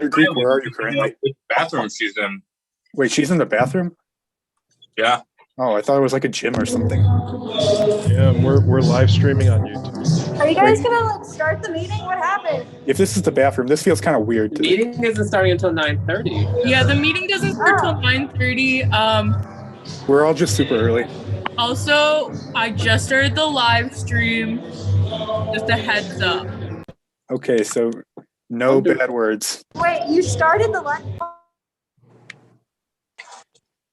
Greek, where are you currently? Which bathroom she's in. Wait, she's in the bathroom? Yeah. Oh, I thought it was like a gym or something. Yeah, we're live streaming on YouTube. Are you guys Wait. gonna like start the meeting? What happened? If this is the bathroom, this feels kind of weird. The meeting isn't starting until 9:30. Yeah, the meeting doesn't start till Oh. 9:30. We're all just super early. Also, I just started the live stream. Just a heads up. Okay, so no bad words. Wait, you started the live.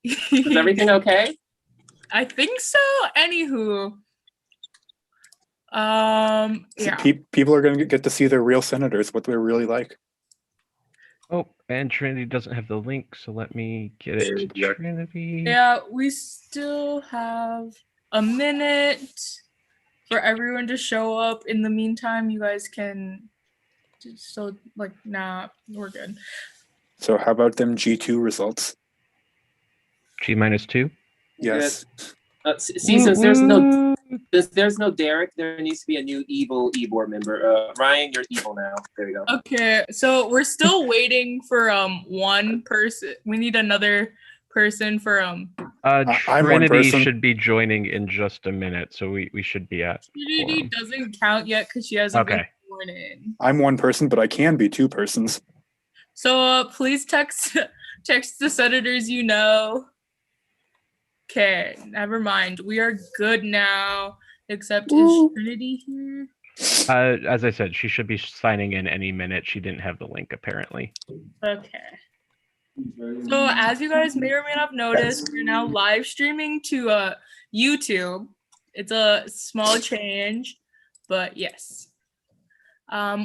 Is everything okay? I think so. Anywho. Yeah. People are going to get to see their real senators, what they're really like. Oh, and Trinity doesn't have the link, so let me get it to Trinity. Yeah, we still have a minute for everyone to show up. In the meantime, you guys can still we're good. So how about them G2 results? G-2? Yes. See, since there's no Derek, there needs to be a new evil board member. Ryan, you're evil now. There you go. Okay, so we're still waiting for one person. We need another person for I'm one Trinity person. should be joining in just a minute, so we should be at. Trinity doesn't count yet because she hasn't been sworn in. I'm one person, but I can be two persons. So please text the senators you know. Okay, never mind. We are good now. Except is Trinity here? As I said, she should be signing in any minute. She didn't have the link apparently. Okay. So as you guys may or may not have noticed, we're now live streaming to YouTube. It's a small change, but yes.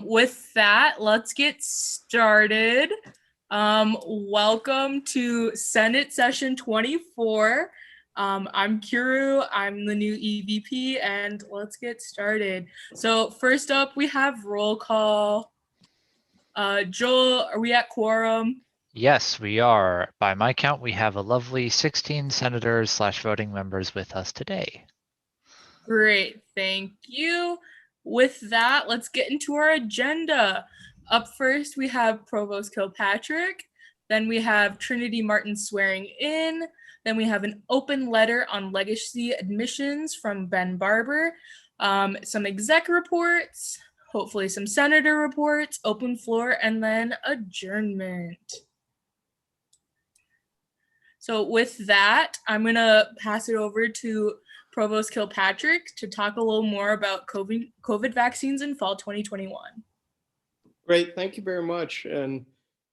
With that, let's get started. Welcome to Senate Session 24. I'm Kuru, I'm the new EVP, and let's get started. So first up, we have roll call. Joel, are we at quorum? Yes, we are. By my count, we have a lovely 16 senators / voting members with us today. Great, thank you. With that, let's get into our agenda. Up first, we have Provost Kilpatrick. Then we have Trinity Martin swearing in. Then we have an open letter on legacy admissions from Ben Barber. Some exec reports, hopefully some senator reports, open floor, and then adjournment. So with that, I'm gonna pass it over to Provost Kilpatrick to talk a little more about COVID vaccines in fall 2021. Great, thank you very much. And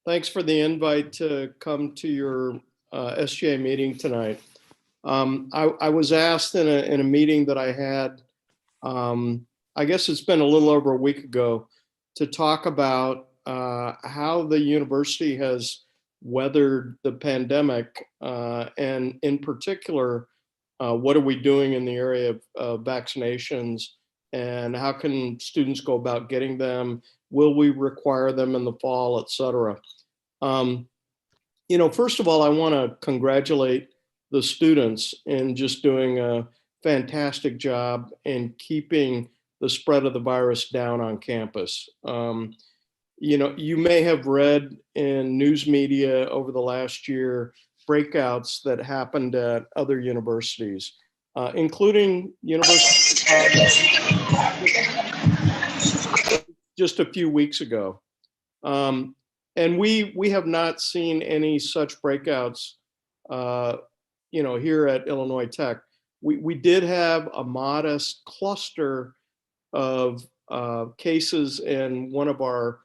thanks for the invite to come to your SGA meeting tonight. I was asked in a meeting that I had, I guess it's been a little over a week ago, to talk about how the university has weathered the pandemic, and in particular, what are we doing in the area of vaccinations, and how can students go about getting them? Will we require them in the fall, et cetera? First of all, I want to congratulate the students in just doing a fantastic job in keeping the spread of the virus down on campus. You may have read in news media over the last year breakouts that happened at other universities, including University of Chicago just a few weeks ago. And we have not seen any such breakouts, here at Illinois Tech. We did have a modest cluster of cases in one of our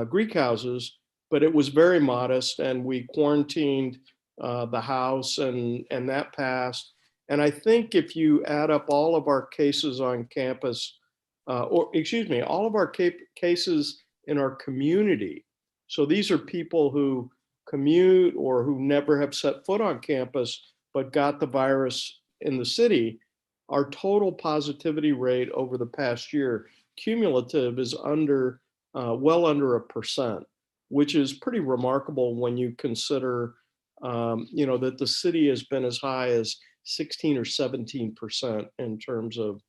Greek houses, but it was very modest, and we quarantined the house, and that passed. And I think if you add up all of our cases on campus, all of our cases in our community, so these are people who commute or who never have set foot on campus but got the virus in the city, our total positivity rate over the past year, cumulative, is well under 1%, which is pretty remarkable when you consider, that the city has been as high as 16 or 17% in terms of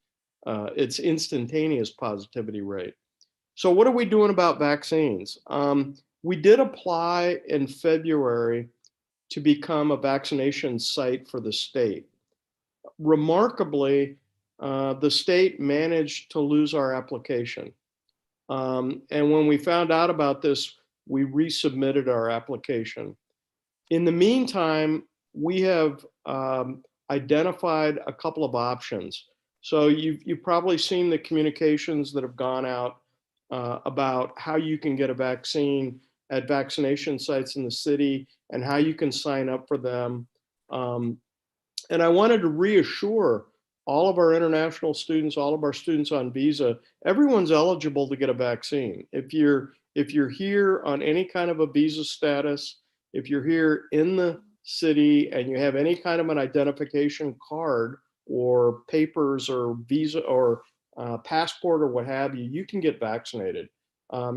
its instantaneous positivity rate. So what are we doing about vaccines? we did apply in February to become a vaccination site for the state. Remarkably, the state managed to lose our application. And when we found out about this, we resubmitted our application. In the meantime, we have identified a couple of options. So you've probably seen the communications that have gone out about how you can get a vaccine at vaccination sites in the city and how you can sign up for them. And I wanted to reassure all of our international students, all of our students on visa, everyone's eligible to get a vaccine. If you're here on any kind of a visa status, if you're here in the city and you have any kind of an identification card or papers or visa or passport or what have you, you can get vaccinated.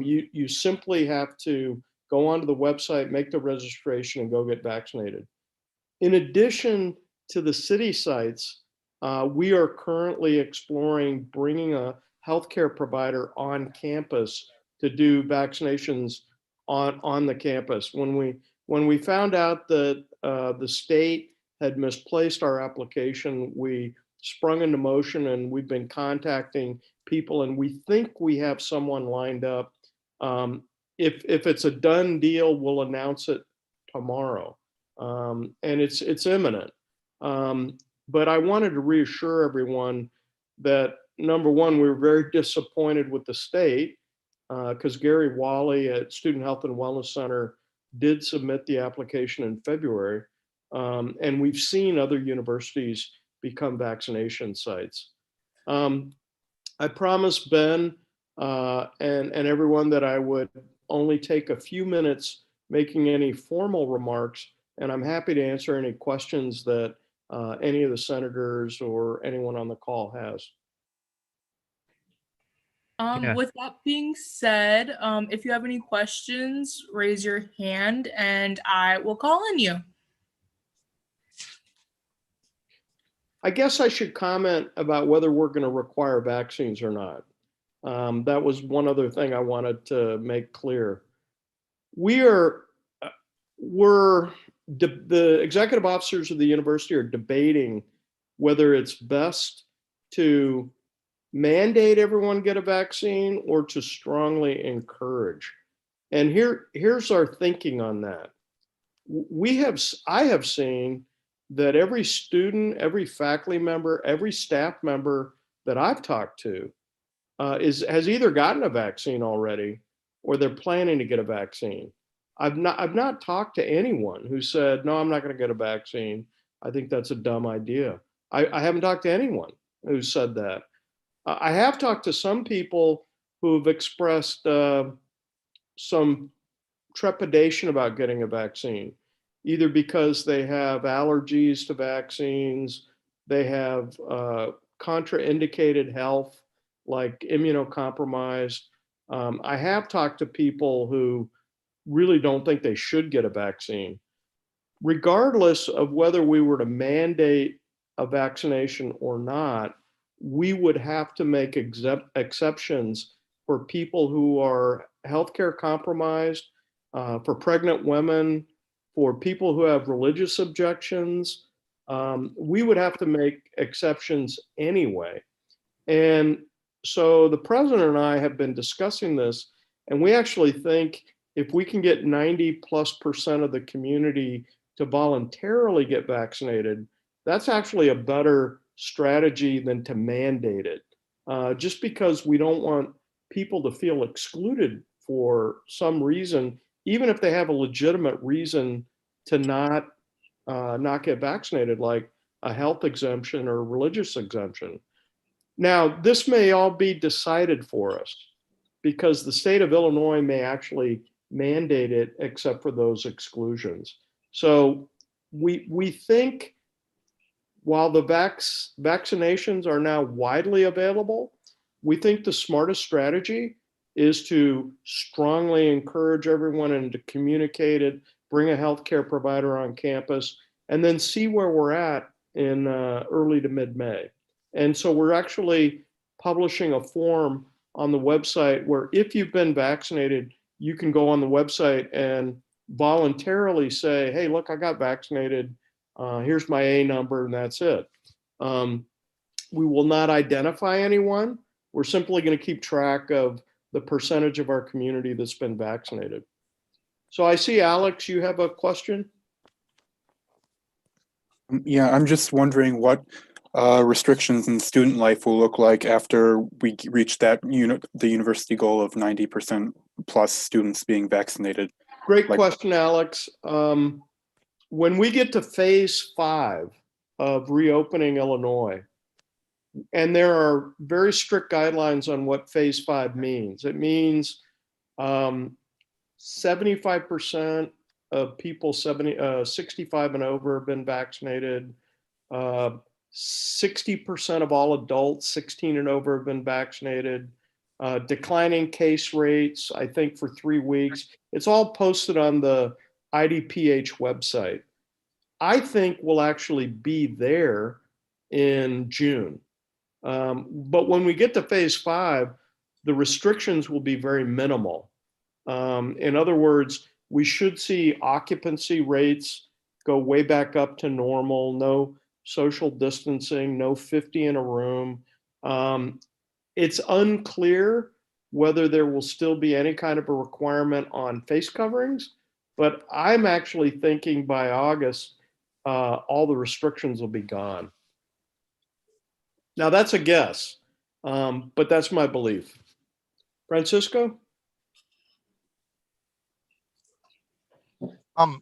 You simply have to go onto the website, make the registration, and go get vaccinated. In addition to the city sites, we are currently exploring bringing a healthcare provider on campus to do vaccinations on the campus. When we found out that the state had misplaced our application, we sprung into motion and we've been contacting people, and we think we have someone lined up. If it's a done deal, we'll announce it tomorrow, and it's imminent. But I wanted to reassure everyone that, number one, we were very disappointed with the state because Gary Wally at Student Health and Wellness Center did submit the application in February. And we've seen other universities become vaccination sites. I promised Ben and everyone that I would only take a few minutes making any formal remarks, and I'm happy to answer any questions that any of the senators or anyone on the call has. Yeah. With that being said, if you have any questions, raise your hand and I will call on you. I guess I should comment about whether we're going to require vaccines or not. That was one other thing I wanted to make clear. The executive officers of the university are debating whether it's best to mandate everyone get a vaccine or to strongly encourage. And here's our thinking on that. I have seen that every student, every faculty member, every staff member that I've talked to has either gotten a vaccine already or they're planning to get a vaccine. I've not talked to anyone who said, no, I'm not going to get a vaccine. I think that's a dumb idea. I haven't talked to anyone who said that. I have talked to some people who've expressed some trepidation about getting a vaccine, either because they have allergies to vaccines, they have contraindicated health, like immunocompromised. I have talked to people who really don't think they should get a vaccine. Regardless of whether we were to mandate a vaccination or not, we would have to make exceptions for people who are healthcare compromised, for pregnant women, for people who have religious objections. We would have to make exceptions anyway. And so the president and I have been discussing this, and we actually think if we can get 90+% of the community to voluntarily get vaccinated, that's actually a better strategy than to mandate it. Just because we don't want people to feel excluded for some reason, even if they have a legitimate reason to not get vaccinated, like a health exemption or religious exemption. Now, this may all be decided for us because the state of Illinois may actually mandate it except for those exclusions. So we think while the vaccinations are now widely available, we think the smartest strategy is to strongly encourage everyone and to communicate it, bring a healthcare provider on campus, and then see where we're at in early to mid-May. And so we're actually publishing a form on the website where if you've been vaccinated, you can go on the website and voluntarily say, hey, look, I got vaccinated. Here's my A number, and that's it. We will not identify anyone. We're simply going to keep track of the percentage of our community that's been vaccinated. So I see, Alex, you have a question? Yeah, I'm just wondering what restrictions in student life will look like after we reach that the university goal of 90% plus students being vaccinated. Great Like- question, Alex. When we get to phase 5 of reopening Illinois, and there are very strict guidelines on what phase 5 means. It means 75% of people 65 and over have been vaccinated. 60% of all adults 16 and over have been vaccinated. Declining case rates, I think, for 3 weeks. It's all posted on the IDPH website. I think we'll actually be there in June. But when we get to phase 5, the restrictions will be very minimal. In other words, we should see occupancy rates go way back up to normal, no social distancing, no 50 in a room. It's unclear whether there will still be any kind of a requirement on face coverings, but I'm actually thinking by August, all the restrictions will be gone. Now that's a guess, but that's my belief. Francisco?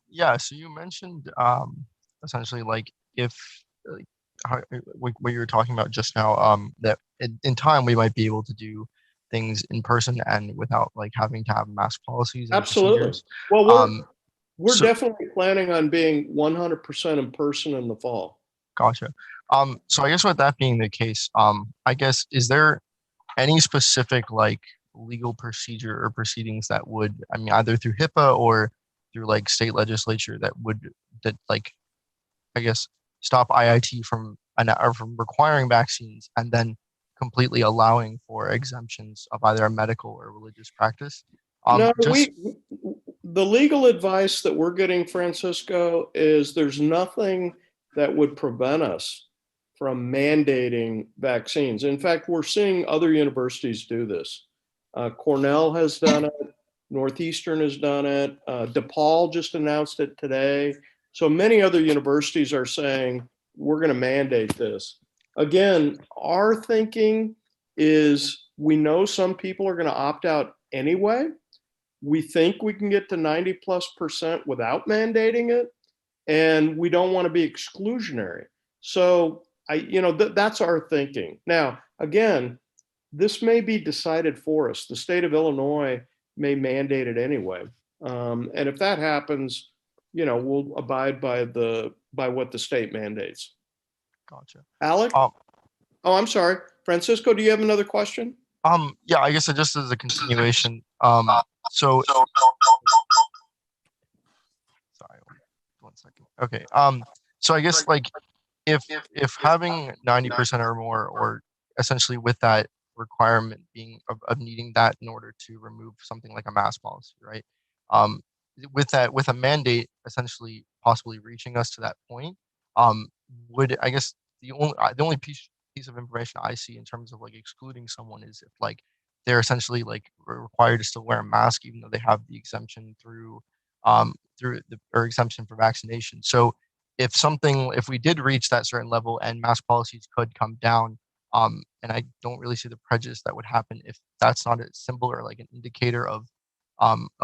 Yeah, so you mentioned essentially like if what you were talking about just now, that in time we might be able to do things in person and without like having to have mask policies and Absolutely. procedures. Well, we're so- definitely planning on being 100% in person in the fall. Gotcha. So I guess with that being the case, I guess, is there any specific like legal procedure or proceedings that would, I mean, either through HIPAA or through like state legislature that like, I guess, stop IIT from requiring vaccines and then completely allowing for exemptions of either a medical or religious practice? No, the legal advice that we're getting, Francisco, is there's nothing that would prevent us from mandating vaccines. In fact, we're seeing other universities do this. Cornell has done it. Northeastern has done it. DePaul just announced it today. So many other universities are saying, we're going to mandate this. Again, our thinking is we know some people are going to opt out anyway. We think we can get to 90+% without mandating it. And we don't want to be exclusionary. So that's our thinking. Now, again, this may be decided for us. The state of Illinois may mandate it anyway. And if that happens, we'll abide by what the state mandates. Gotcha. Alec? Oh, I'm sorry. Francisco, do you have another question? Yeah, I guess just as a continuation. Sorry, 1 second. Okay. So I guess like if having 90% or more, or essentially with that requirement being of needing that in order to remove something like a mask policy, right? With a mandate essentially possibly reaching us to that point, would, I guess, the only piece of information I see in terms of like excluding someone is if like they're essentially like required to still wear a mask even though they have the exemption through exemption for vaccination. So if we did reach that certain level and mask policies could come down, and I don't really see the prejudice that would happen if that's not a symbol or like an indicator of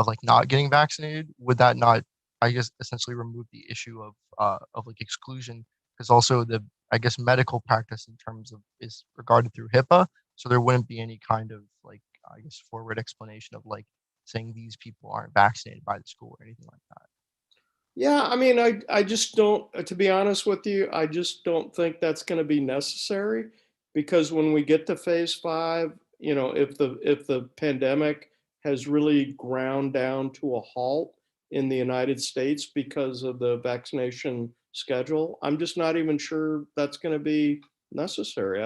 like not getting vaccinated, would that not, I guess, essentially remove the issue of like exclusion? Because also the, I guess, medical practice in terms of is regarded through HIPAA, so there wouldn't be any kind of like, I guess, forward explanation of like saying these people aren't vaccinated by the school or anything like that. Yeah, I mean, I just don't, to be honest with you, I just don't think that's going to be necessary, because when we get to phase 5, if the pandemic has really ground down to a halt in the United States because of the vaccination schedule, I'm just not even sure that's going to be necessary.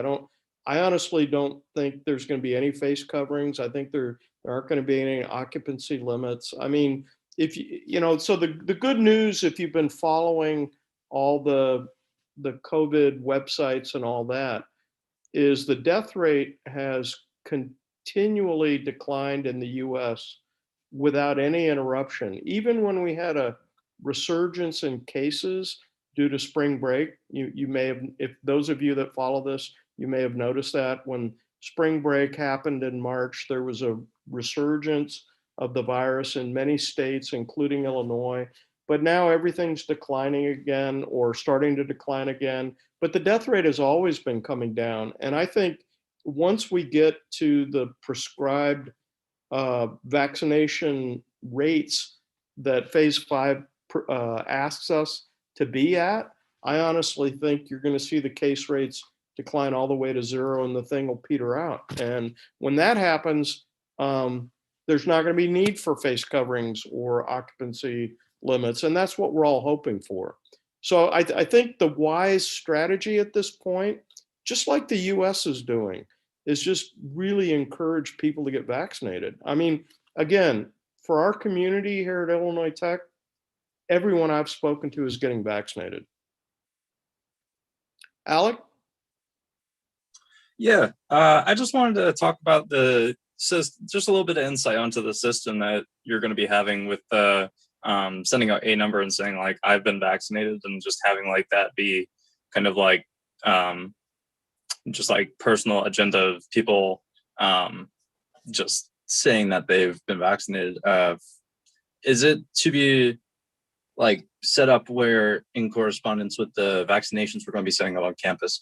I honestly don't think there's going to be any face coverings. I think there aren't going to be any occupancy limits. I mean, if you know, so the good news, if you've been following all the COVID websites and all that, is the death rate has continually declined in the US without any interruption. Even when we had a resurgence in cases due to spring break, you may have, if those of you that follow this, you may have noticed that when spring break happened in March, there was a resurgence of the virus in many states, including Illinois. But now everything's declining again or starting to decline again. But the death rate has always been coming down. And I think once we get to the prescribed vaccination rates that phase 5 asks us to be at, I honestly think you're going to see the case rates decline all the way to 0 and the thing will peter out. And when that happens, there's not going to be need for face coverings or occupancy limits. And that's what we're all hoping for. So I think the wise strategy at this point, just like the US is doing, is just really encourage people to get vaccinated. I mean, again, for our community here at Illinois Tech, everyone I've spoken to is getting vaccinated. Alec? Yeah, I just wanted to talk about just a little bit of insight onto the system that you're going to be having with the sending out a number and saying like I've been vaccinated, and just having like that be kind of like just like personal agenda of people just saying that they've been vaccinated. Is it to be like set up where in correspondence with the vaccinations we're going to be setting up on campus?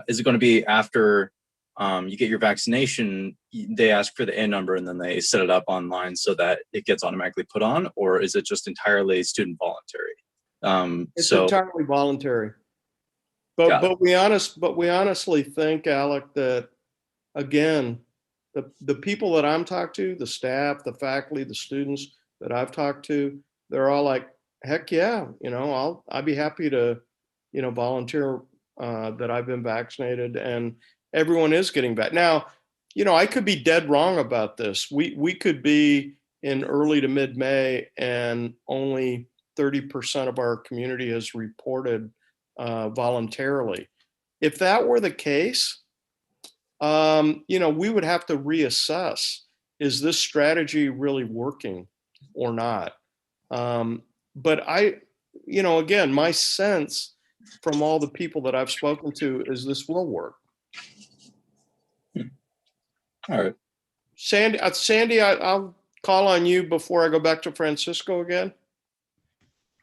Is it going to be after you get your vaccination, they ask for the A number and then they set it up online so that it gets automatically put on, or is it just entirely student voluntary? It's entirely voluntary. But we honestly think, Alec, that again, the people that I'm talking to, the staff, the faculty, the students that I've talked to, they're all like, heck yeah, you know, I'd be happy to, you know, volunteer that I've been vaccinated, and everyone is getting back. Now, you know, I could be dead wrong about this. We could be in early to mid-May and only 30% of our community has reported voluntarily. If that were the case, you know, we would have to reassess, is this strategy really working or not? But you know, again, my sense from all the people that I've spoken to is this will work. All right. Sandy, I'll call on you before I go back to Francisco again.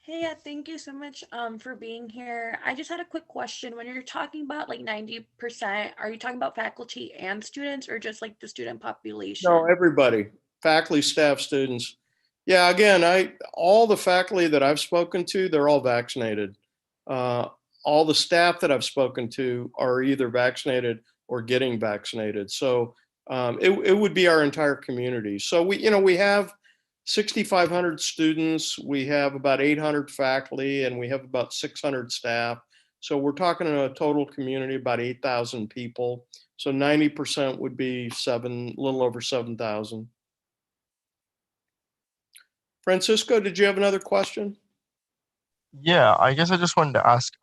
Hey, yeah, thank you so much for being here. I just had a quick question. When you're talking about like 90%, are you talking about faculty and students, or just like the student population? No, everybody, faculty, staff, students. Yeah, again, all the faculty that I've spoken to, they're all vaccinated. All the staff that I've spoken to are either vaccinated or getting vaccinated. So it would be our entire community. So we have 6,500 students, we have about 800 faculty, and we have about 600 staff. So we're talking a total community about 8,000 people. So 90% would be a little over 7,000. Francisco, did you have another question? Yeah, I guess I just wanted to ask,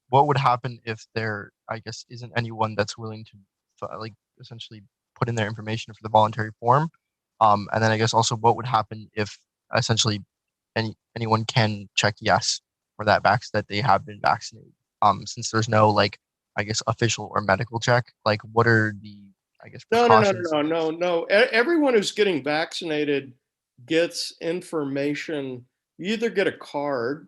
what would happen if there, I guess, isn't anyone that's willing to like essentially put in their information for the voluntary form? And then I guess also what would happen if essentially anyone can check yes for that that they have been vaccinated? Since there's no like, I guess, official or medical check, like what are the, I guess, precautions? No. Everyone who's getting vaccinated gets information. You either get a card,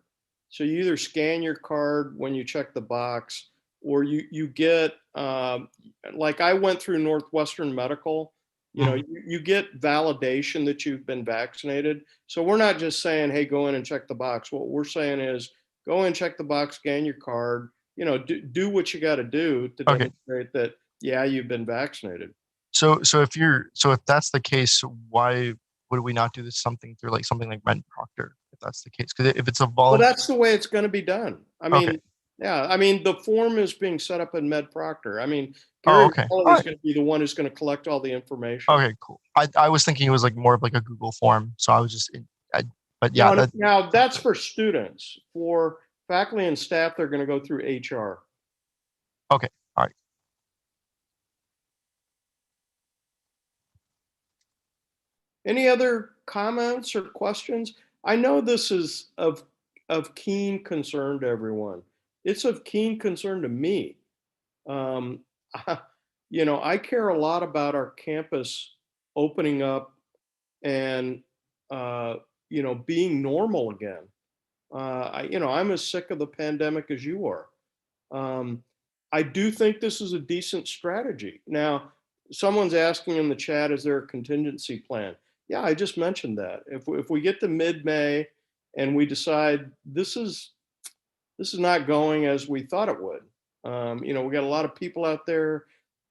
so you either scan your card when you check the box, or you get, like I went through Northwestern Medical, you know, you get validation that you've been vaccinated. So we're not just saying, hey, go in and check the box. What we're saying is go in, check the box, scan your card, you know, do what you got to do to demonstrate that, yeah, you've been vaccinated. So if that's the case, why would we not do this something like Rent Proctor, if that's the case? Because if it's a voluntary, well, that's the way it's going to be done. I mean, Yeah, I mean, the form is being set up in Med Proctor. I mean, Oh, Gary okay. Mully All is right. going to be the one who's going to collect all the information. Okay, cool. I was thinking it was like more of like a Google form, so I was just, but yeah, Now that's for students. For faculty and staff, they're going to go through HR. okay. All right. Any other comments or questions? I know this is of keen concern to everyone. It's of keen concern to me. You know, I care a lot about our campus opening up and you know, being normal again. You know, I'm as sick of the pandemic as you are. I do think this is a decent strategy. Now, someone's asking in the chat, is there a contingency plan? Yeah, I just mentioned that. If we get to mid-May and we decide this is not going as we thought it would, you know, we got a lot of people out there,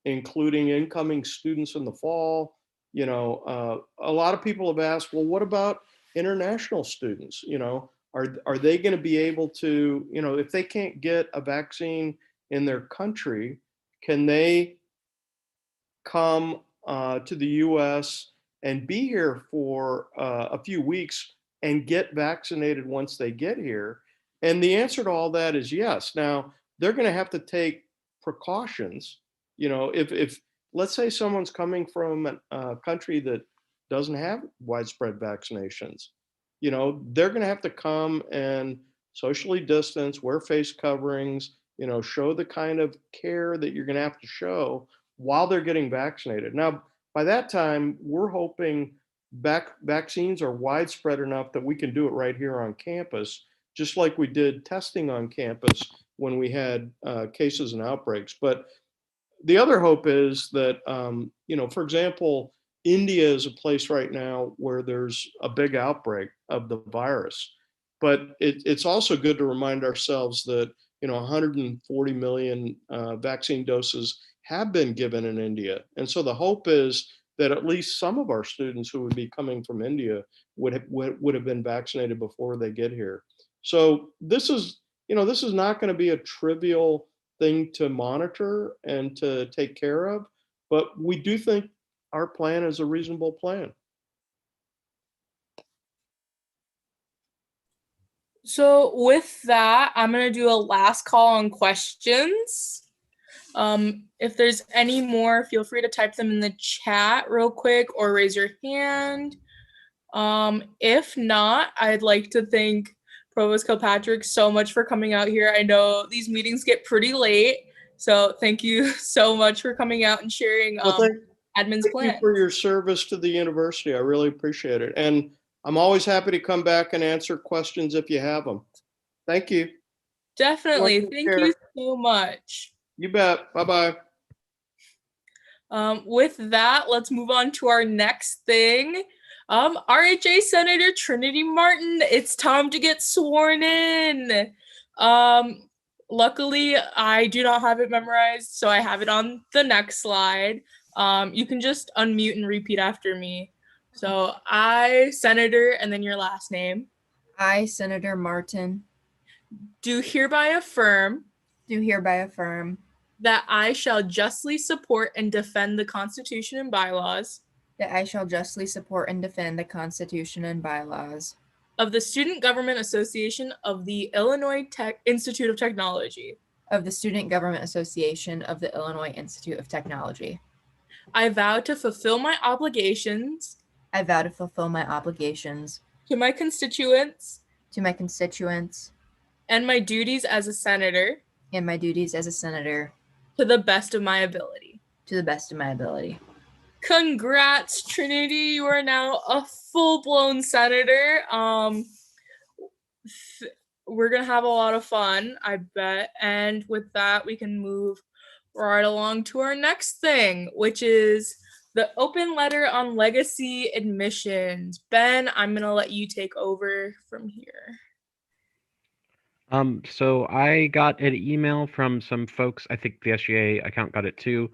including incoming students in the fall. You know, a lot of people have asked, well, what about international students? You know, are they going to be able to, you know, if they can't get a vaccine in their country, can they come to the US and be here for a few weeks and get vaccinated once they get here? And the answer to all that is yes. Now, they're going to have to take precautions. You know, if let's say someone's coming from a country that doesn't have widespread vaccinations, you know, they're going to have to come and socially distance, wear face coverings, you know, show the kind of care that you're going to have to show while they're getting vaccinated. Now, by that time, we're hoping vaccines are widespread enough that we can do it right here on campus, just like we did testing on campus when we had cases and outbreaks. But the other hope is that, you know, for example, India is a place right now where there's a big outbreak of the virus. But it's also good to remind ourselves that, you know, 140 million vaccine doses have been given in India. And so the hope is that at least some of our students who would be coming from India would have been vaccinated before they get here. So this is, you know, this is not going to be a trivial thing to monitor and to take care of, but we do think our plan is a reasonable plan. So with that, I'm gonna do a last call on questions. If there's any more, feel free to type them in the chat real quick or raise your hand. If not, I'd like to thank Provost Kilpatrick so much for coming out here. I know these meetings get pretty late, so thank you so much for coming out and sharing admin's plan. Thank you for your service to the university. I really appreciate it. And I'm always happy to come back and answer questions if you have them. Thank you. Definitely. Thank you so much. You bet. Bye-bye. With that, let's move on to our next thing. RHA Senator Trinity Martin, it's time to get sworn in. Luckily, I do not have it memorized, so I have it on the next slide. You can just unmute and repeat after me. So I, Senator, and then your last name. I, Senator Martin, do hereby affirm that I shall justly support and defend the Constitution and bylaws that I shall justly support and defend the Constitution and bylaws of the Student Government Association of the Illinois Institute of Technology. Of the Student Government Association of the Illinois Institute of Technology. I vow to fulfill my obligations. I vow to fulfill my obligations. To my constituents. To my constituents. And my duties as a senator. And my duties as a senator. To the best of my ability. To the best of my ability. Congrats, Trinity. You are now a full-blown senator. We're going to have a lot of fun, I bet. And with that, we can move right along to our next thing, which is the open letter on legacy admissions. Ben, I'm going to let you take over from here. So I got an email from some folks. I think the SGA account got it too.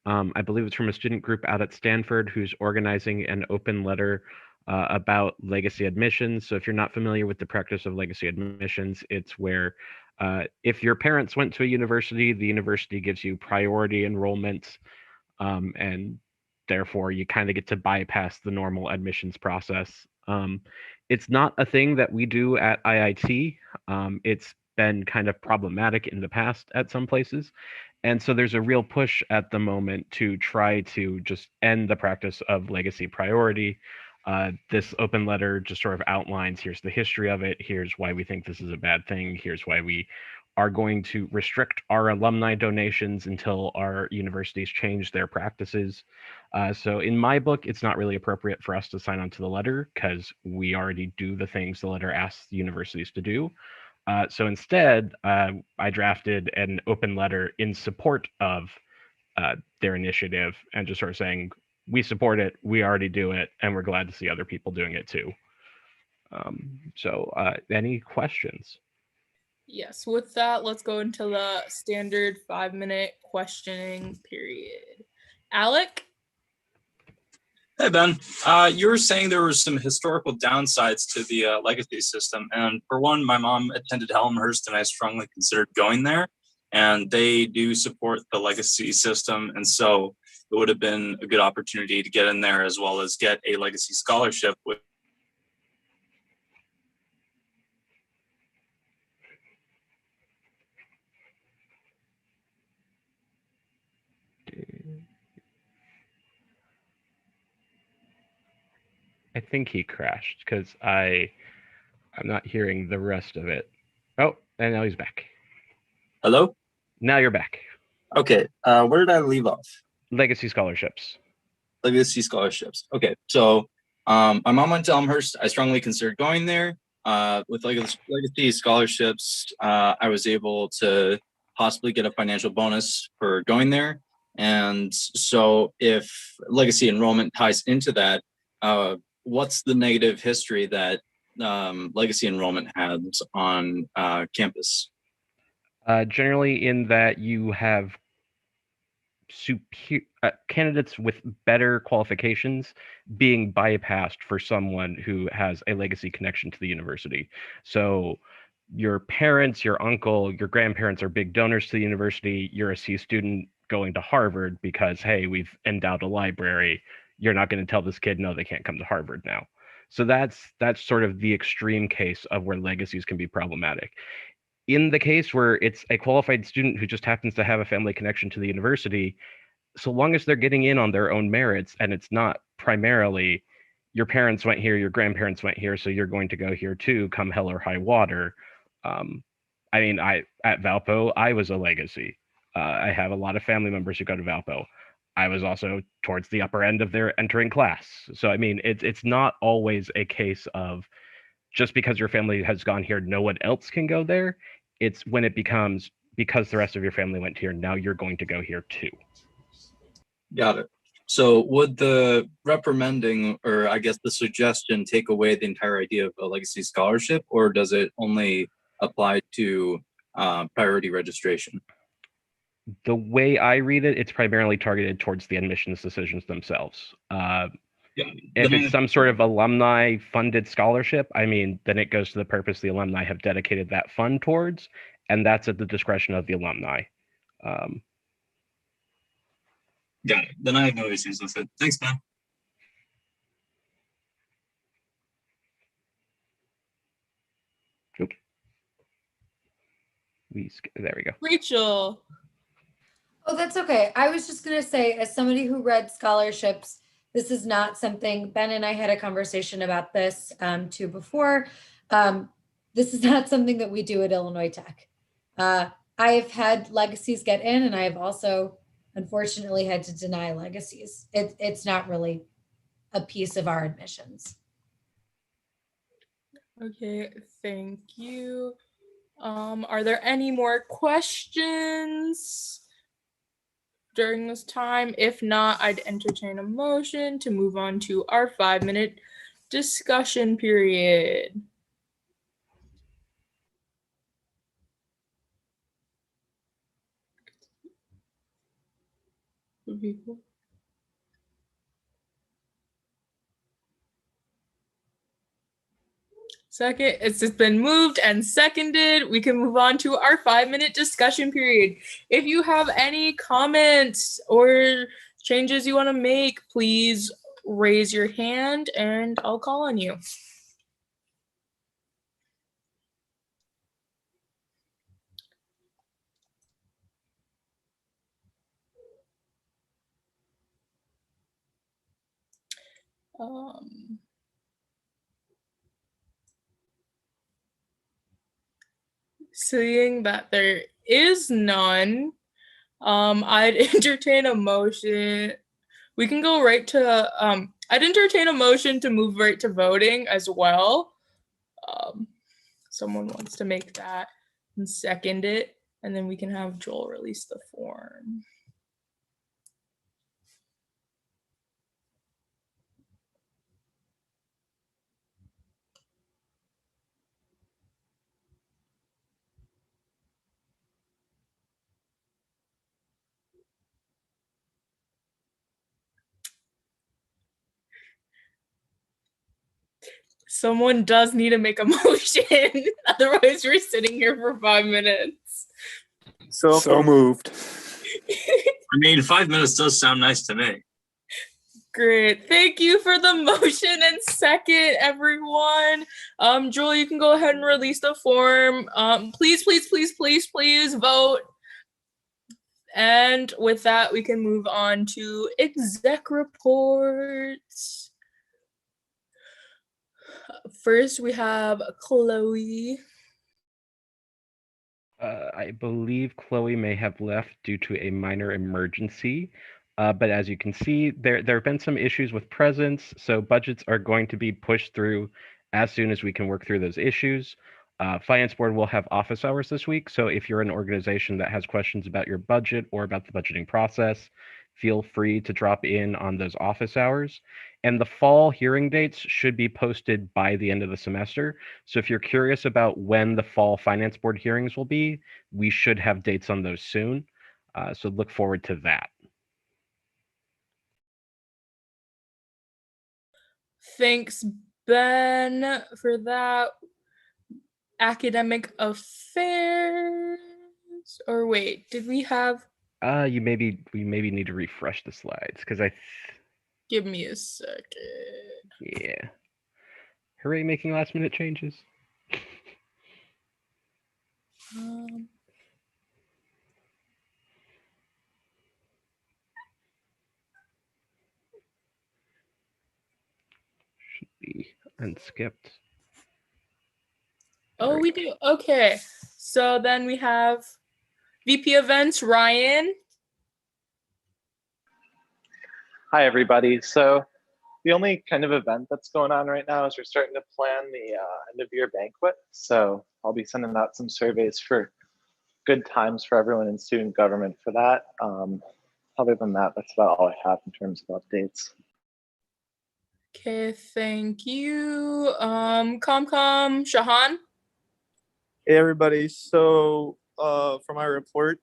I believe it's from a student group out at Stanford who's organizing an open letter about legacy admissions. So if you're not familiar with the practice of legacy admissions, it's where if your parents went to a university, the university gives you priority enrollment, and therefore you kind of get to bypass the normal admissions process. It's not a thing that we do at IIT. It's been kind of problematic in the past at some places. And so there's a real push at the moment to try to just end the practice of legacy priority. This open letter just sort of outlines, here's the history of it, here's why we think this is a bad thing, here's why we are going to restrict our alumni donations until our universities change their practices. So in my book, it's not really appropriate for us to sign on to the letter because we already do the things the letter asks the universities to do. So instead, I drafted an open letter in support of their initiative and just sort of saying, we support it, we already do it, and we're glad to see other people doing it too. So any questions? Yes, with that, let's go into the standard 5-minute questioning period. Alec? Hey, Ben. You were saying there were some historical downsides to the legacy system. And for one, my mom attended Elmhurst, and I strongly considered going there. And they do support the legacy system. And so it would have been a good opportunity to get in there as well as get a legacy scholarship with. I think he crashed because I'm not hearing the rest of it. Oh, and now he's back. Hello? Now you're back. Okay. Where did I leave off? Legacy scholarships. Legacy scholarships. Okay. So my mom went to Elmhurst. I strongly considered going there. With legacy scholarships, I was able to possibly get a financial bonus for going there. And so if legacy enrollment ties into that, what's the negative history that legacy enrollment has on campus? Generally, in that you have candidates with better qualifications being bypassed for someone who has a legacy connection to the university. So your parents, your uncle, your grandparents are big donors to the university. You're a C student going to Harvard because, hey, we've endowed a library. You're not going to tell this kid, no, they can't come to Harvard now. So that's sort of the extreme case of where legacies can be problematic. In the case where it's a qualified student who just happens to have a family connection to the university, so long as they're getting in on their own merits and it's not primarily your parents went here, your grandparents went here, so you're going to go here too, come hell or high water. I mean, at Valpo, I was a legacy. I have a lot of family members who go to Valpo. I was also towards the upper end of their entering class. So, I mean, it's not always a case of just because your family has gone here, no one else can go there. It's when it becomes because the rest of your family went here, now you're going to go here too. Got it. So would the reprimanding, or I guess the suggestion, take away the entire idea of a legacy scholarship, or does it only apply to priority registration? The way I read it, it's primarily targeted towards the admissions decisions themselves. If it's some sort of alumni funded scholarship, I mean, then it goes to the purpose the alumni have dedicated that fund towards, and that's at the discretion of the alumni. Got it. Then I have no issues with it. Thanks, man. Oops. There we go. Rachel. Oh, that's okay. I was just going to say, as somebody who read scholarships, this is not something, Ben and I had a conversation about this too before. This is not something that we do at Illinois Tech. I have had legacies get in, and I have also unfortunately had to deny legacies. It's not really a piece of our admissions. Okay, thank you. Are there any more questions during this time? If not, I'd entertain a motion to move on to our 5-minute discussion period. People. Second, it's just been moved and seconded. We can move on to our 5-minute discussion period. If you have any comments or changes you want to make, please raise your hand and I'll call on you. Seeing that there is none, I'd entertain a motion. We can go right to, I'd entertain a motion to move right to voting as well. Someone wants to make that and second it, and then we can have Joel release the form. Someone does need to make a motion, otherwise we're sitting here for 5 minutes. So moved. I mean, 5 minutes does sound nice to me. Great. Thank you for the motion and second, everyone. Joel, you can go ahead and release the form. Please vote. And with that, we can move on to exec reports. First, we have Chloe. I believe Chloe may have left due to a minor emergency. But as you can see, there have been some issues with presence, so budgets are going to be pushed through as soon as we can work through those issues. Finance Board will have office hours this week, so if you're an organization that has questions about your budget or about the budgeting process, feel free to drop in on those office hours. And the fall hearing dates should be posted by the end of the semester. So if you're curious about when the fall Finance Board hearings will be, we should have dates on those soon. So look forward to that. Thanks, Ben, for that. Academic affairs, or wait, did we have? We maybe need to refresh the slides because Give me a second. Yeah. Hooray, making last minute changes. Should be unskipped. Oh, we do. Okay. So then we have VP events, Ryan. Hi, everybody. So the only kind of event that's going on right now is we're starting to plan the end of year banquet. So I'll be sending out some surveys for good times for everyone in student government for that. Other than that, that's about all I have in terms of updates. Okay, thank you. ComCom, Shahan. Hey everybody, so for my report,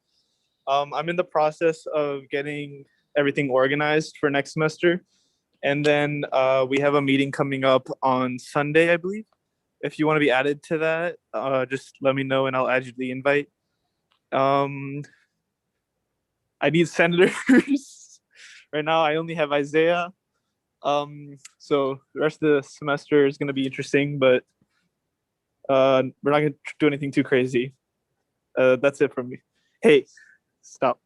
I'm in the process of getting everything organized for next semester. And then we have a meeting coming up on Sunday, I believe. If you want to be added to that, just let me know and I'll add you to the invite. I need senators. Right now I only have Isaiah. So the rest of the semester is going to be interesting, but we're not going to do anything too crazy. That's it from me. Hey, stop.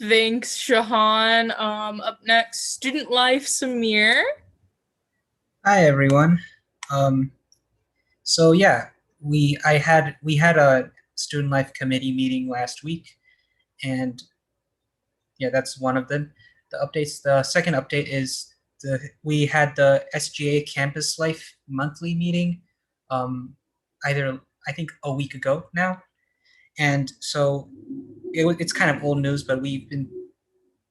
Thanks, Shahan. Up next, Student Life, Samir. Hi everyone. So yeah, we had a Student Life Committee meeting last week, and yeah, that's one of them. The updates. The second update is we had the SGA Campus Life monthly meeting, I think a week ago now, and so it's kind of old news, but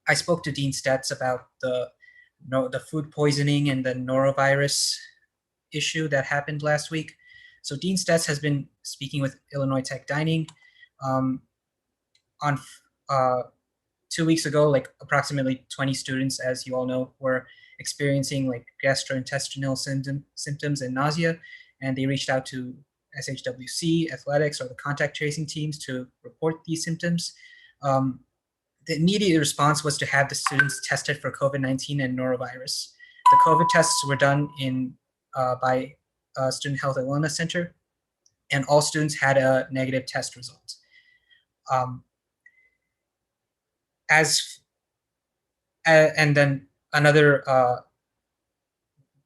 I spoke to Dean Stetz about the food poisoning and the norovirus issue that happened last week. So Dean Stetz has been speaking with Illinois Tech Dining. On 2 weeks ago, like approximately 20 students, as you all know, were experiencing like gastrointestinal symptoms and nausea, and they reached out to SHWC, athletics, or the contact tracing teams to report these symptoms. The immediate response was to have the students tested for COVID-19 and norovirus. The COVID tests were done by Student Health and Wellness Center, and all students had a negative test result. And then another,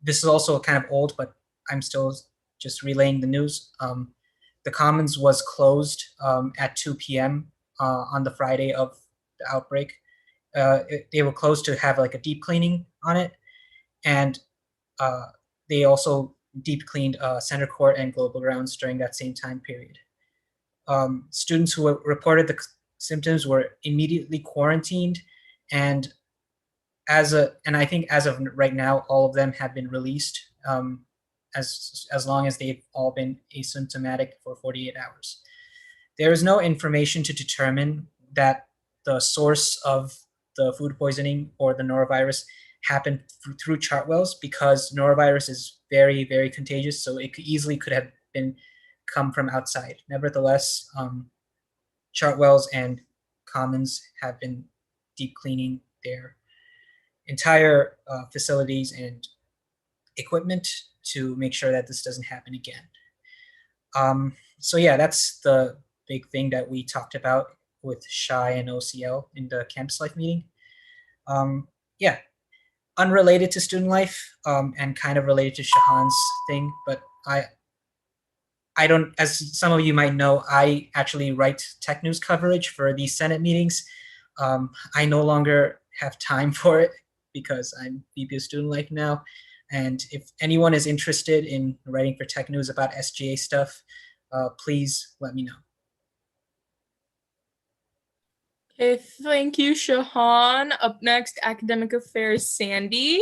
this is also kind of old, but I'm still just relaying the news. The Commons was closed at 2 p.m. On the Friday of the outbreak. They were closed to have like a deep cleaning on it. And they also deep cleaned Center Court and Global Grounds during that same time period. Students who reported the symptoms were immediately quarantined, and I think as of right now, all of them have been released as long as they've all been asymptomatic for 48 hours. There is no information to determine that the source of the food poisoning or the norovirus happened through Chartwells, because norovirus is very, very contagious, so it easily could have come from outside. Nevertheless, Chartwells and Commons have been deep cleaning their entire facilities and equipment to make sure that this doesn't happen again. So yeah, that's the big thing that we talked about with SHI and OCL in the campus life meeting. Yeah, unrelated to student life and kind of related to Shahan's thing, but I don't, as some of you might know, I actually write tech news coverage for these Senate meetings. I no longer have time for it because I'm VP of Student Life now. And if anyone is interested in writing for tech news about SGA stuff, please let me know. Okay, thank you, Shahan. Up next, Academic Affairs, Sandy.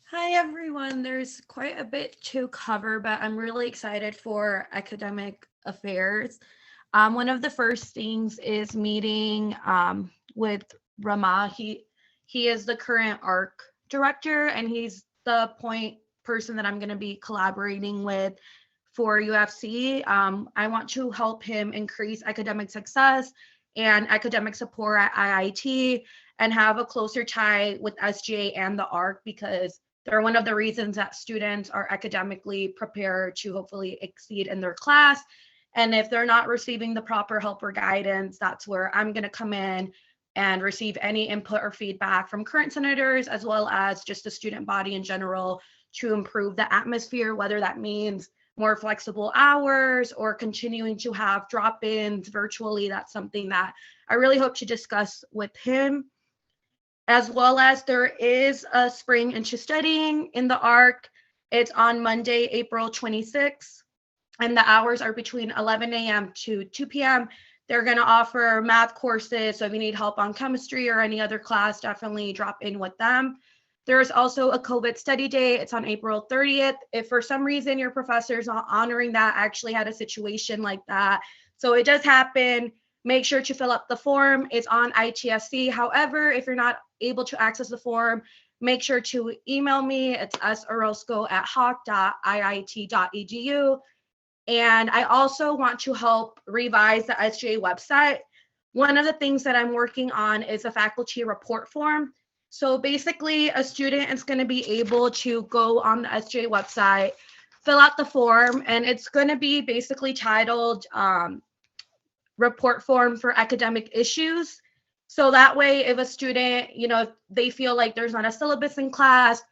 Hi, everyone. There's quite a bit to cover, but I'm really excited for academic affairs. One of the first things is meeting with Rama. He is the current ARC director, and he's the point person that I'm going to be collaborating with for UFC. I want to help him increase academic success and academic support at IIT and have a closer tie with SGA and the ARC, because they're one of the reasons that students are academically prepared to hopefully exceed in their class. And if they're not receiving the proper help or guidance, that's where I'm going to come in and receive any input or feedback from current senators, as well as just the student body in general, to improve the atmosphere, whether that means more flexible hours or continuing to have drop-ins virtually. That's something that I really hope to discuss with him. As well as there is a spring into studying in the ARC. It's on Monday, April 26th, and the hours are between 11 a.m. to 2 p.m. They're going to offer math courses, so if you need help on chemistry or any other class, definitely drop in with them. There's also a COVID study day. It's on April 30th. If for some reason your professor's not honoring that, I actually had a situation like that. So it does happen. Make sure to fill up the form. It's on ITSC. However, if you're not able to access the form, make sure to email me. It's sorosco@hawk.iit.edu. And I also want to help revise the SGA website. One of the things that I'm working on is a faculty report form. So basically, a student is going to be able to go on the SGA website, fill out the form, and it's going to be basically titled report form for academic issues. So that way, if a student, if they feel like there's not a syllabus in class,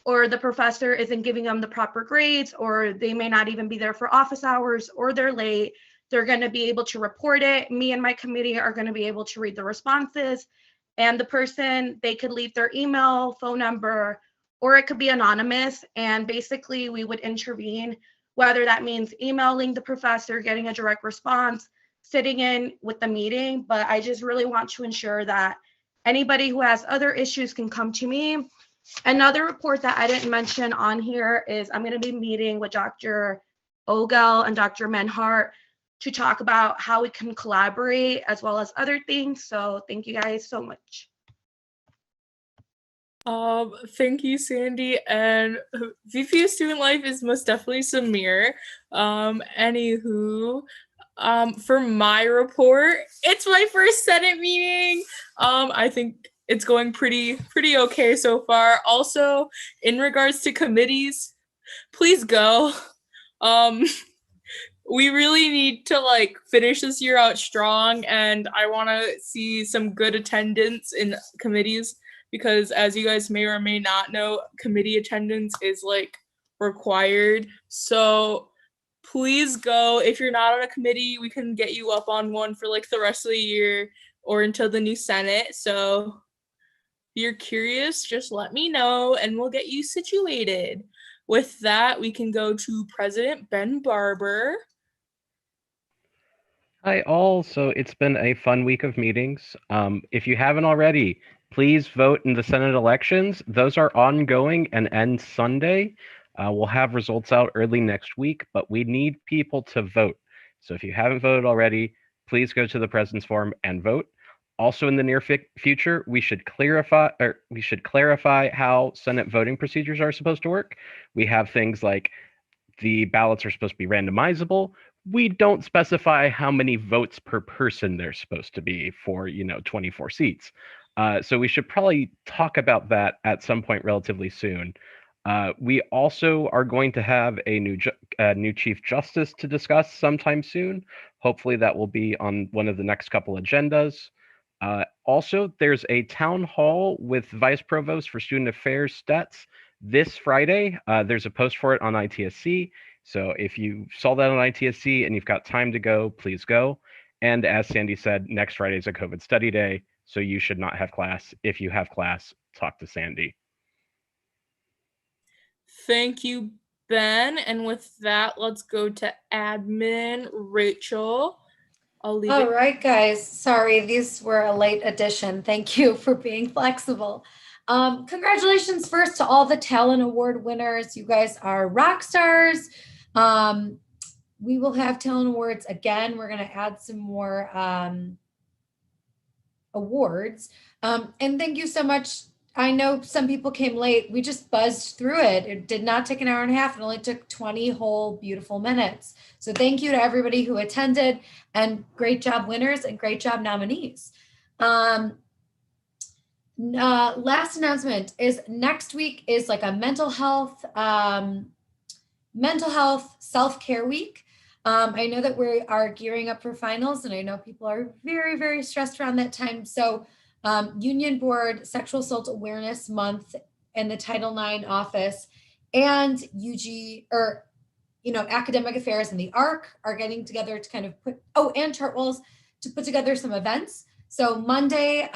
or the professor isn't giving them the proper grades, or they may not even be there for office hours, or they're late, they're going to be able to report it. Me and my committee are going to be able to read the responses, and the person, they could leave their email, phone number, or it could be anonymous. And basically we would intervene, whether that means emailing the professor, getting a direct response, sitting in with the meeting. But I just really want to ensure that anybody who has other issues can come to me. Another report that I didn't mention on here is I'm going to be meeting with Dr. Ogel and Dr. Menhart to talk about how we can collaborate, as well as other things. So thank you guys so much. Thank you, Sandy. And VP of Student Life is most definitely Samir. Anywho, for my report, it's my first Senate meeting. I think it's going pretty okay so far. Also, in regards to committees, please go. We really need to like finish this year out strong, and I want to see some good attendance in committees because, as you guys may or may not know, committee attendance is like required. So please go. If you're not on a committee, we can get you up on one for like the rest of the year or until the new Senate. So if you're curious, just let me know and we'll get you situated. With that, we can go to President Ben Barber. Hi all. So it's been a fun week of meetings. If you haven't already, please vote in the Senate elections. Those are ongoing and end Sunday. We'll have results out early next week, but we need people to vote. So if you haven't voted already, please go to the President's Forum and vote. Also in the near future, we should clarify how Senate voting procedures are supposed to work. We have things like the ballots are supposed to be randomizable. We don't specify how many votes per person there's supposed to be for, 24 seats. So we should probably talk about that at some point relatively soon. We also are going to have a new Chief Justice to discuss sometime soon. Hopefully that will be on one of the next couple agendas. Also, there's a town hall with Vice Provost for Student Affairs Stats this Friday. There's a post for it on ITSC. So if you saw that on ITSC and you've got time to go, please go. And as Sandy said, next Friday is a COVID study day, so you should not have class. If you have class, talk to Sandy. Thank you, Ben. And with that, let's go to admin, Rachel. I'll leave All right, guys. Sorry, these were a late addition. Thank you for being flexible. Congratulations first to all the Talent Award winners. You guys are rock stars. We will have Talent Awards again. We're going to add some more awards. And thank you so much. I know some people came late. We just buzzed through it. It did not take an hour and a half. It only took 20 whole beautiful minutes. So thank you to everybody who attended, and great job winners and great job nominees. Last announcement is next week is like a mental health self-care week. I know that we are gearing up for finals, and I know people are very, very stressed around that time. So Union Board Sexual Assault Awareness Month and the Title IX office and Academic Affairs and the ARC are getting together to kind of and Chartwells to put together some events. So Monday,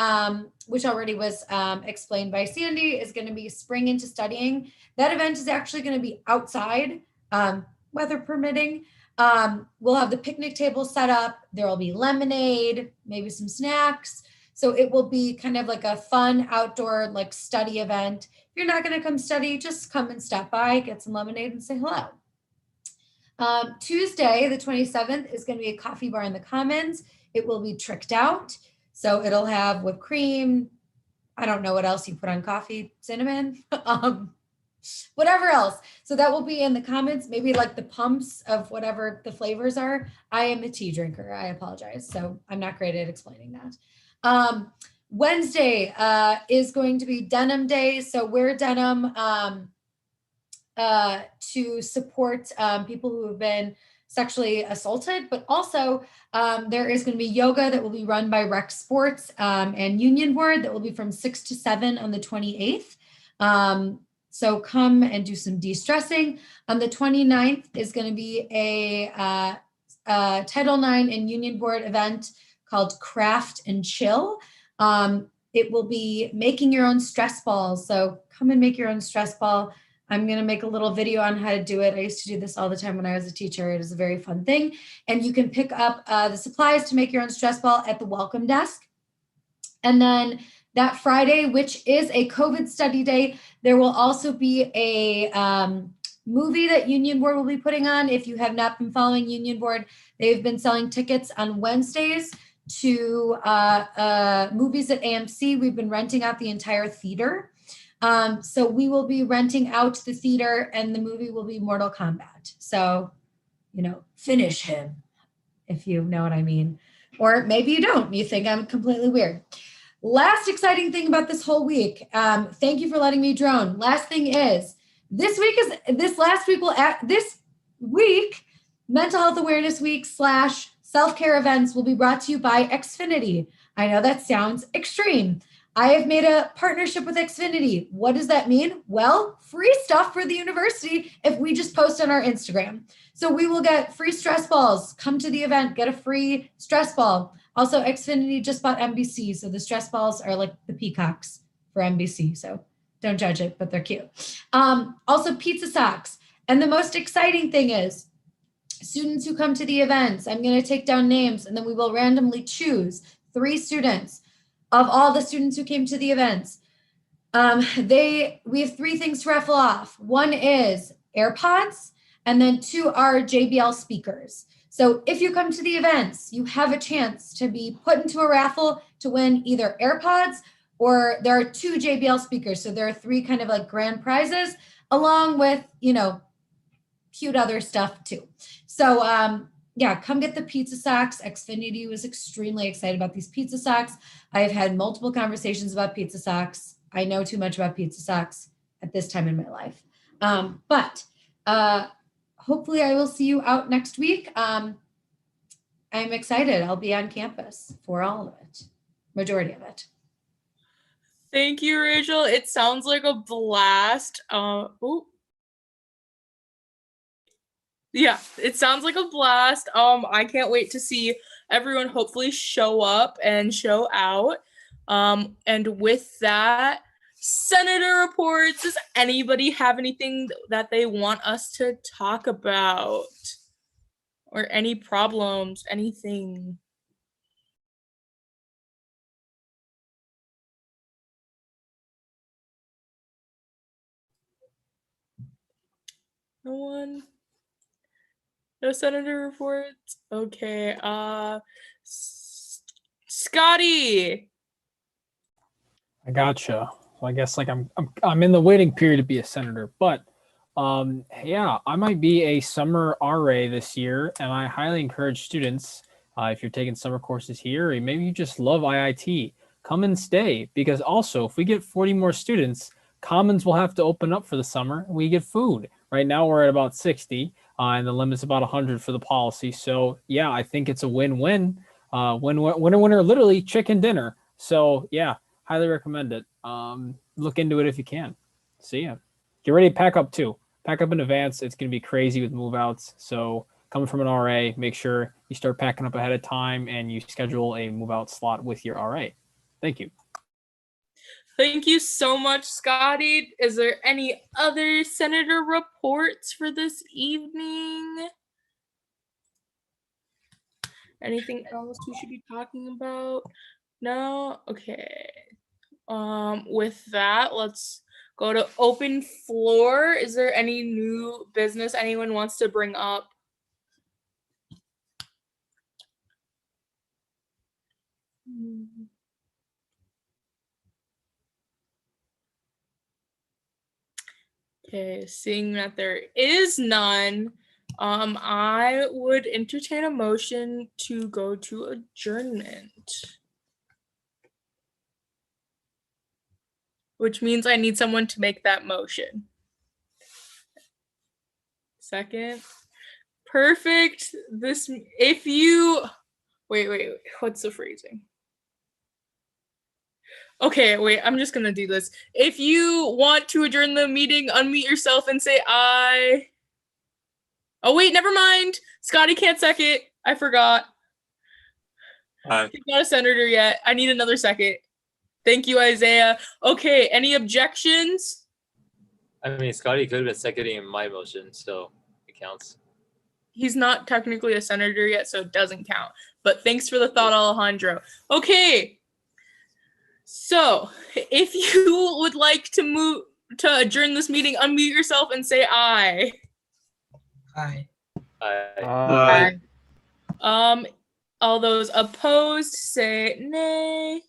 which already was explained by Sandy, is going to be Spring into Studying. That event is actually going to be outside, weather permitting. We'll have the picnic table set up. There will be lemonade, maybe some snacks. So it will be kind of like a fun outdoor like study event. If you're not going to come study, just come and stop by, get some lemonade and say hello. Tuesday, the 27th, is going to be a coffee bar in the Commons. It will be tricked out. So it'll have whipped cream. I don't know what else you put on coffee, cinnamon, whatever else. So that will be in the Commons, maybe like the pumps of whatever the flavors are. I am a tea drinker. I apologize. So I'm not great at explaining that. Wednesday is going to be Denim Day. So wear denim to support people who have been sexually assaulted, but also there is going to be yoga that will be run by Rec Sports and Union Board that will be from 6 to 7 on the 28th. So come and do some de-stressing. On the 29th is going to be a Title IX and Union Board event called Craft and Chill. It will be making your own stress balls. So come and make your own stress ball. I'm going to make a little video on how to do it. I used to do this all the time when I was a teacher. It is a very fun thing. And you can pick up the supplies to make your own stress ball at the welcome desk. And then that Friday, which is a COVID study day, there will also be a movie that Union Board will be putting on. If you have not been following Union Board, they've been selling tickets on Wednesdays to movies at AMC. We've been renting out the entire theater. So we will be renting out the theater and the movie will be Mortal Kombat. So, finish him, if you know what I mean. Or maybe you don't. You think I'm completely weird. Last exciting thing about this whole week. Thank you for letting me drone. Last thing is this week, Mental Health Awareness Week / self-care events will be brought to you by Xfinity. I know that sounds extreme. I have made a partnership with Xfinity. What does that mean? Well, free stuff for the university if we just post on our Instagram. So we will get free stress balls. Come to the event, get a free stress ball. Also, Xfinity just bought NBC, so the stress balls are like the peacocks for NBC. So don't judge it, but they're cute. Also, pizza socks. And the most exciting thing is students who come to the events, I'm going to take down names and then we will randomly choose 3 students of all the students who came to the events. We have 3 things to raffle off. 1 is AirPods, and then 2 are JBL speakers. So if you come to the events, you have a chance to be put into a raffle to win either AirPods or there are 2 JBL speakers. So there are 3 kind of like grand prizes along with, cute other stuff too. So yeah, come get the pizza socks. Xfinity was extremely excited about these pizza socks. I've had multiple conversations about pizza socks. I know too much about pizza socks at this time in my life. But hopefully I will see you out next week. I'm excited. I'll be on campus for all of it, majority of it. Thank you, Rachel. It sounds like a blast. Yeah, it sounds like a blast. I can't wait to see everyone hopefully show up and show out. And with that, Senator reports. Does anybody have anything that they want us to talk about? Or any problems, anything? No one? No senator reports? Okay, Scotty. I gotcha. Well, I guess I'm in the waiting period to be a senator, but yeah, I might be a summer RA this year, and I highly encourage students, if you're taking summer courses here, or maybe you just love IIT, come and stay, because also if we get 40 more students, Commons will have to open up for the summer, and we get food. Right now we're at about 60, and the limit's about 100 for the policy. So yeah, I think it's a win-win. Winner, literally chicken dinner. So yeah, highly recommend it. Look into it if you can. See ya. Get ready to pack up too. Pack up in advance. It's going to be crazy with move outs. So coming from an RA, make sure you start packing up ahead of time and you schedule a move out slot with your RA. Thank you. Thank you so much, Scotty. Is there any other senator reports for this evening? Anything else we should be talking about? No? Okay. With that, let's go to open floor. Is there any new business anyone wants to bring up? Okay, seeing that there is none, I would entertain a motion to go to adjournment. Which means I need someone to make that motion. Second. Perfect. Wait, what's the phrasing? Okay, wait, I'm just gonna do this. If you want to adjourn the meeting, unmute yourself and say aye. Oh wait, never mind. Scotty can't second. I forgot. He's not a senator yet. I need another second. Thank you, Isaiah. Okay, any objections? I mean, Scotty could have been seconding my motion, so it counts. He's not technically a senator yet, so it doesn't count. But thanks for the thought, Alejandro. Okay. So, if you would like to adjourn this meeting, unmute yourself and say aye. Aye. Aye. All those opposed say nay.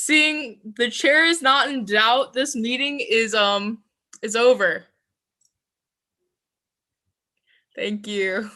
Seeing the chair is not in doubt, this meeting is over. Thank you.